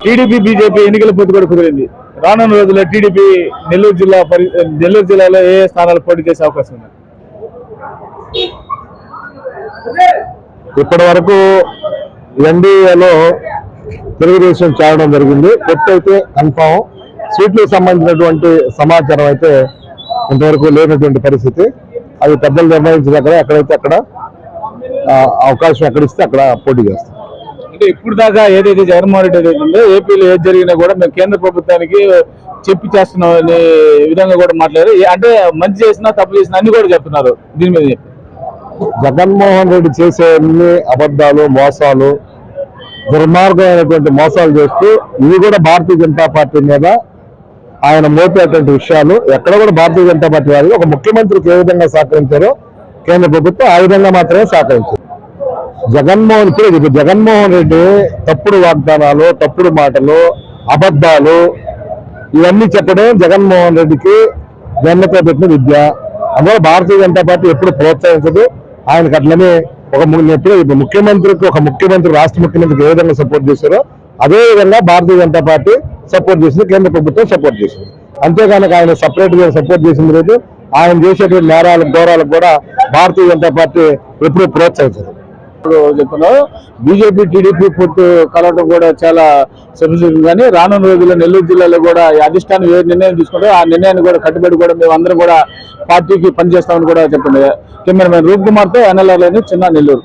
TDP BJP ఎన్నికల పొత్తు కూడా కుదిరింది. రానున్న రోజుల్లో టీడీపీ నెల్లూరు జిల్లాలో ఏ స్థానాలు పోటీ చేసే అవకాశం ఉంది? ఇప్పటి వరకు ఎన్డీఏలో తెలుగుదేశం చేరడం జరిగింది. పొత్తు అయితే కన్ఫామ్. సీట్లకు సంబంధించినటువంటి సమాచారం అయితే ఇంతవరకు లేనటువంటి పరిస్థితి. అది పెద్దలు నిర్ణయించదగ్గర ఎక్కడైతే అక్కడ అవకాశం ఎక్కడిస్తే అక్కడ పోటీ చేస్తాం. అంటే ఇప్పుడు దాకా ఏదైతే జగన్మోహన్ రెడ్డి ఏదైతే ఉందో ఏపీలో ఏది జరిగినా కూడా మేము కేంద్ర ప్రభుత్వానికి చెప్పి చేస్తున్నాం అనే విధంగా కూడా మాట్లాడారు. అంటే మంచి చేసినా తప్పు చేసినా అన్ని కూడా చెప్తున్నారు. దీని మీద జగన్మోహన్ రెడ్డి చేసే అన్ని అబద్ధాలు, మోసాలు, దుర్మార్గమైనటువంటి మోసాలు చేస్తూ ఇవి కూడా భారతీయ జనతా పార్టీ మీద ఆయన మోపేటువంటి విషయాలు ఎక్కడ కూడా భారతీయ జనతా పార్టీ వారికి ఒక ముఖ్యమంత్రికి ఏ విధంగా సహకరించారో కేంద్ర ప్రభుత్వం ఆ విధంగా మాత్రమే సహకరించారు. జగన్మోహన్ రెడ్డి తప్పుడు వాగ్దానాలు, తప్పుడు మాటలు, అబద్ధాలు ఇవన్నీ చెప్పడం జగన్మోహన్ రెడ్డికి వెన్నతో పెట్టిన విద్య. అందువల్ల భారతీయ జనతా పార్టీ ఎప్పుడు ప్రోత్సహించదు. ఆయనకు అట్లనే ఎప్పుడు ముఖ్యమంత్రి రాష్ట్ర ముఖ్యమంత్రికి ఏ విధంగా సపోర్ట్ చేశారో అదే విధంగా భారతీయ జనతా పార్టీ సపోర్ట్ చేసింది, కేంద్ర ప్రభుత్వం సపోర్ట్ చేసింది. అంతేగాని ఆయన సపరేట్ గా సపోర్ట్ చేసింది లేదు. ఆయన చేసేటువంటి నేరాలకు, ఘోరాలకు కూడా భారతీయ జనతా పార్టీ ఎప్పుడూ ప్రోత్సహించదు. చెప్తున్నారు బీజేపీ టీడీపీ పొత్తు కలవడం కూడా చాలా సమస్యలు. కానీ రానున్న రోజుల్లో నెల్లూరు జిల్లాలో కూడా అధిష్టానం ఏ నిర్ణయం తీసుకుంటారో ఆ నిర్ణయాన్ని కూడా కట్టుబడి కూడా మేము అందరం కూడా పార్టీకి పనిచేస్తామని కూడా చెప్తున్నారు. కెమెరామెన్ రూప్ కుమార్తో ఎన్ఎల్ఆర్ చిన్న నెల్లూరు.